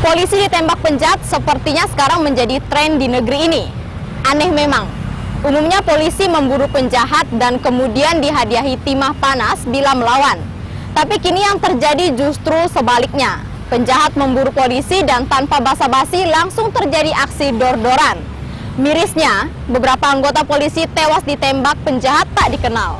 Polisi ditembak penjahat sepertinya sekarang menjadi tren di negeri ini. Aneh memang, umumnya polisi memburu penjahat dan kemudian dihadiahi timah panas bila melawan. Tapi kini yang terjadi justru sebaliknya. Penjahat memburu polisi dan tanpa basa-basi langsung terjadi aksi dor-doran. Mirisnya, beberapa anggota polisi tewas ditembak penjahat tak dikenal.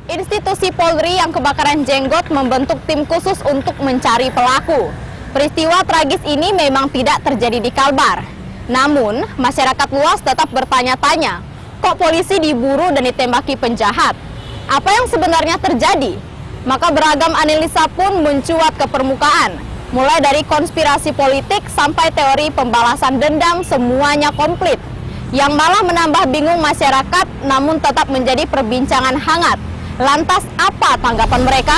Institusi Polri yang kebakaran jenggot membentuk tim khusus untuk mencari pelaku. Peristiwa tragis ini memang tidak terjadi di Kalbar. Namun, masyarakat luas tetap bertanya-tanya, kok polisi diburu dan ditembaki penjahat? Apa yang sebenarnya terjadi? Maka beragam analisa pun mencuat ke permukaan. Mulai dari konspirasi politik sampai teori pembalasan dendam, semuanya komplit. Yang malah menambah bingung masyarakat, namun tetap menjadi perbincangan hangat. Lantas apa tanggapan mereka?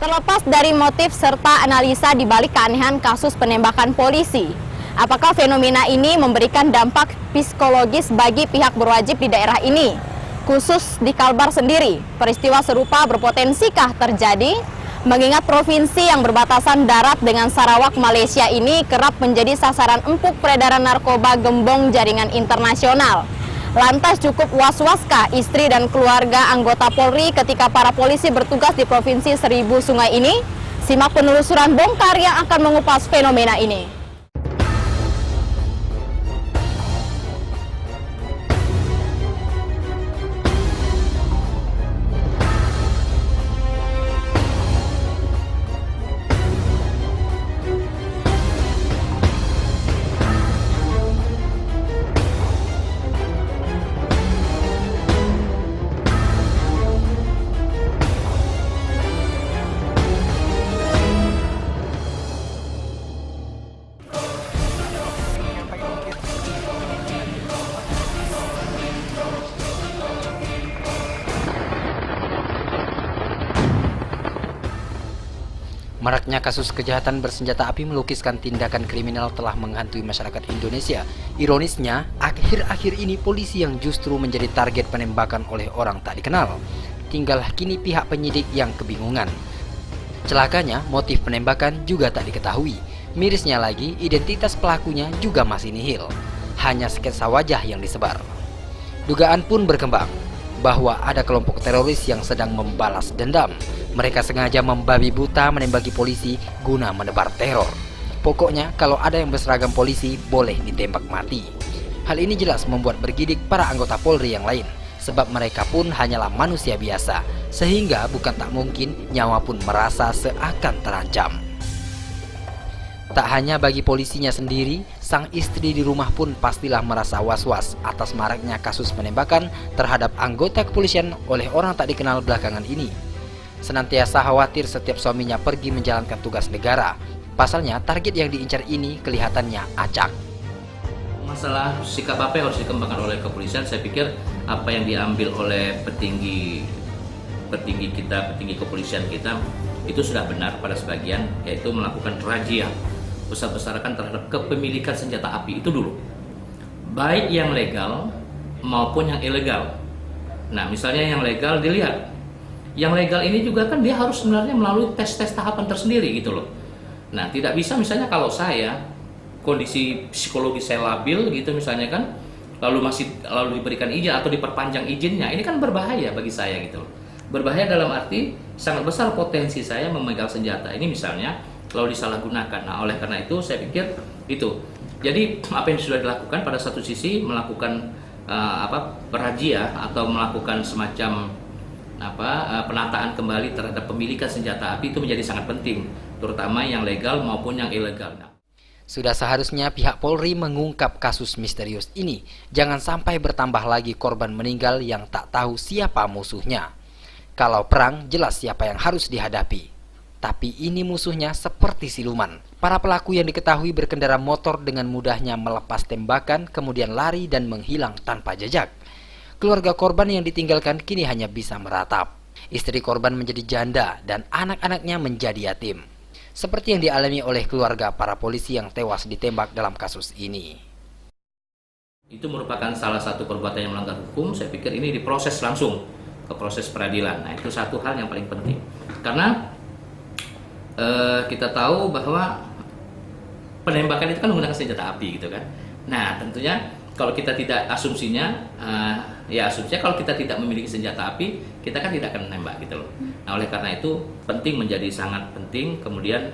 Terlepas dari motif serta analisa di balik keanehan kasus penembakan polisi, apakah fenomena ini memberikan dampak psikologis bagi pihak berwajib di daerah ini? Khusus di Kalbar sendiri, peristiwa serupa berpotensikah terjadi? Mengingat provinsi yang berbatasan darat dengan Sarawak, Malaysia ini kerap menjadi sasaran empuk peredaran narkoba gembong jaringan internasional. Lantas cukup was-waskah istri dan keluarga anggota Polri ketika para polisi bertugas di Provinsi Seribu Sungai ini? Simak penelusuran bongkar yang akan mengupas fenomena ini. Maraknya kasus kejahatan bersenjata api melukiskan tindakan kriminal telah menghantui masyarakat Indonesia. Ironisnya, akhir-akhir ini polisi yang justru menjadi target penembakan oleh orang tak dikenal. Tinggal kini pihak penyidik yang kebingungan. Celakanya, motif penembakan juga tak diketahui. Mirisnya lagi, identitas pelakunya juga masih nihil. Hanya sketsa wajah yang disebar. Dugaan pun berkembang bahwa ada kelompok teroris yang sedang membalas dendam. Mereka sengaja membabi buta menembaki polisi guna menebar teror. Pokoknya kalau ada yang berseragam polisi boleh ditembak mati. Hal ini jelas membuat bergidik para anggota Polri yang lain, sebab mereka pun hanyalah manusia biasa, sehingga bukan tak mungkin nyawa pun merasa seakan terancam. Tak hanya bagi polisinya sendiri, sang istri di rumah pun pastilah merasa was-was atas maraknya kasus penembakan terhadap anggota kepolisian oleh orang tak dikenal belakangan ini. Senantiasa khawatir setiap suaminya pergi menjalankan tugas negara. Pasalnya, target yang diincar ini kelihatannya acak. Masalah sikap apa yang harus dikembangkan oleh kepolisian, saya pikir apa yang diambil oleh petinggi kepolisian kita itu sudah benar pada sebagian, yaitu melakukan razia besar-besaran terhadap kepemilikan senjata api itu dulu, baik yang legal maupun yang ilegal. Nah, misalnya yang legal dilihat. Yang legal ini juga kan dia harus sebenarnya melalui tes-tes tahapan tersendiri gitu loh. Nah, tidak bisa misalnya kalau saya kondisi psikologi saya labil gitu misalnya kan, lalu diberikan izin atau diperpanjang izinnya, ini kan berbahaya bagi saya gitu loh. Berbahaya dalam arti sangat besar potensi saya memegang senjata ini misalnya lalu disalahgunakan. Nah, oleh karena itu saya pikir itu. Jadi apa yang sudah dilakukan pada satu sisi melakukan razia atau melakukan semacam penataan kembali terhadap pemilikan senjata api itu menjadi sangat penting, terutama yang legal maupun yang ilegal. Sudah seharusnya pihak Polri mengungkap kasus misterius ini. Jangan sampai bertambah lagi korban meninggal yang tak tahu siapa musuhnya. Kalau perang, jelas siapa yang harus dihadapi. Tapi ini musuhnya seperti siluman. Para pelaku yang diketahui berkendara motor dengan mudahnya melepas tembakan, kemudian lari dan menghilang tanpa jejak. Keluarga korban yang ditinggalkan kini hanya bisa meratap. Istri korban menjadi janda dan anak-anaknya menjadi yatim. Seperti yang dialami oleh keluarga para polisi yang tewas ditembak dalam kasus ini. Itu merupakan salah satu perbuatan yang melanggar hukum. Saya pikir ini diproses langsung ke proses peradilan. Nah, itu satu hal yang paling penting. Karena kita tahu bahwa penembakan itu kan menggunakan senjata api gitu kan. Nah, tentunya kalau kita tidak asumsinya, asumsinya kalau kita tidak memiliki senjata api, kita kan tidak akan menembak gitu loh. Nah, oleh karena itu penting, menjadi sangat penting kemudian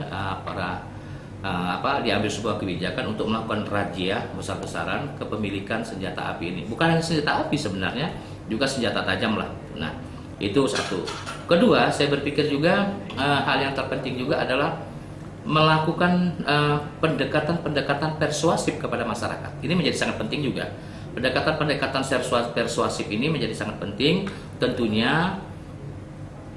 diambil sebuah kebijakan untuk melakukan razia besar-besaran kepemilikan senjata api ini. Bukan hanya senjata api sebenarnya, juga senjata tajam lah. Nah, itu satu. Kedua, saya berpikir juga hal yang terpenting juga adalah melakukan pendekatan persuasif kepada masyarakat. Ini menjadi sangat penting juga. Pendekatan persuasif ini menjadi sangat penting. Tentunya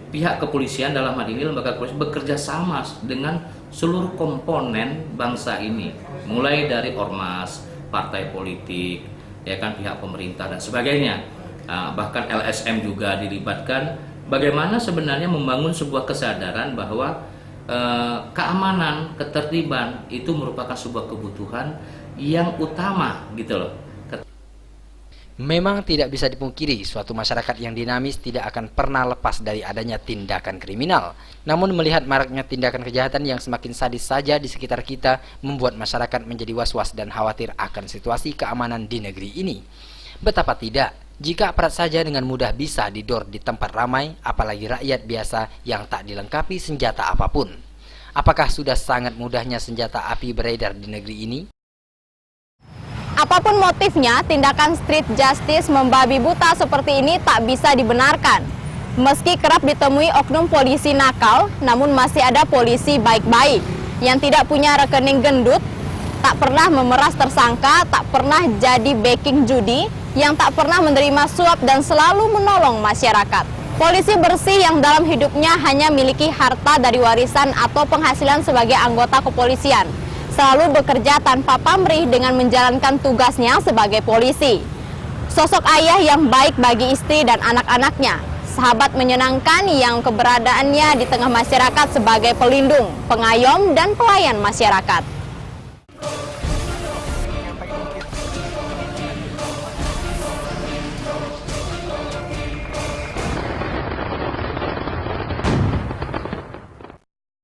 pihak kepolisian dalam hal ini lembaga kepolisian bekerja sama dengan seluruh komponen bangsa ini, mulai dari ormas, partai politik, ya kan, pihak pemerintah dan sebagainya. Bahkan LSM juga dilibatkan. Bagaimana sebenarnya membangun sebuah kesadaran bahwa keamanan, ketertiban itu merupakan sebuah kebutuhan yang utama gitu loh. Memang tidak bisa dipungkiri suatu masyarakat yang dinamis tidak akan pernah lepas dari adanya tindakan kriminal. Namun melihat maraknya tindakan kejahatan yang semakin sadis saja di sekitar kita membuat masyarakat menjadi was-was dan khawatir akan situasi keamanan di negeri ini. Betapa tidak jika aparat saja dengan mudah bisa didor di tempat ramai, apalagi rakyat biasa yang tak dilengkapi senjata apapun. Apakah sudah sangat mudahnya senjata api beredar di negeri ini? Apapun motifnya, tindakan street justice membabi buta seperti ini tak bisa dibenarkan. Meski kerap ditemui oknum polisi nakal, namun masih ada polisi baik-baik yang tidak punya rekening gendut, tak pernah memeras tersangka, tak pernah jadi backing judi, yang tak pernah menerima suap dan selalu menolong masyarakat. Polisi bersih yang dalam hidupnya hanya miliki harta dari warisan atau penghasilan sebagai anggota kepolisian, selalu bekerja tanpa pamrih dengan menjalankan tugasnya sebagai polisi. Sosok ayah yang baik bagi istri dan anak-anaknya, sahabat menyenangkan yang keberadaannya di tengah masyarakat sebagai pelindung, pengayom, dan pelayan masyarakat.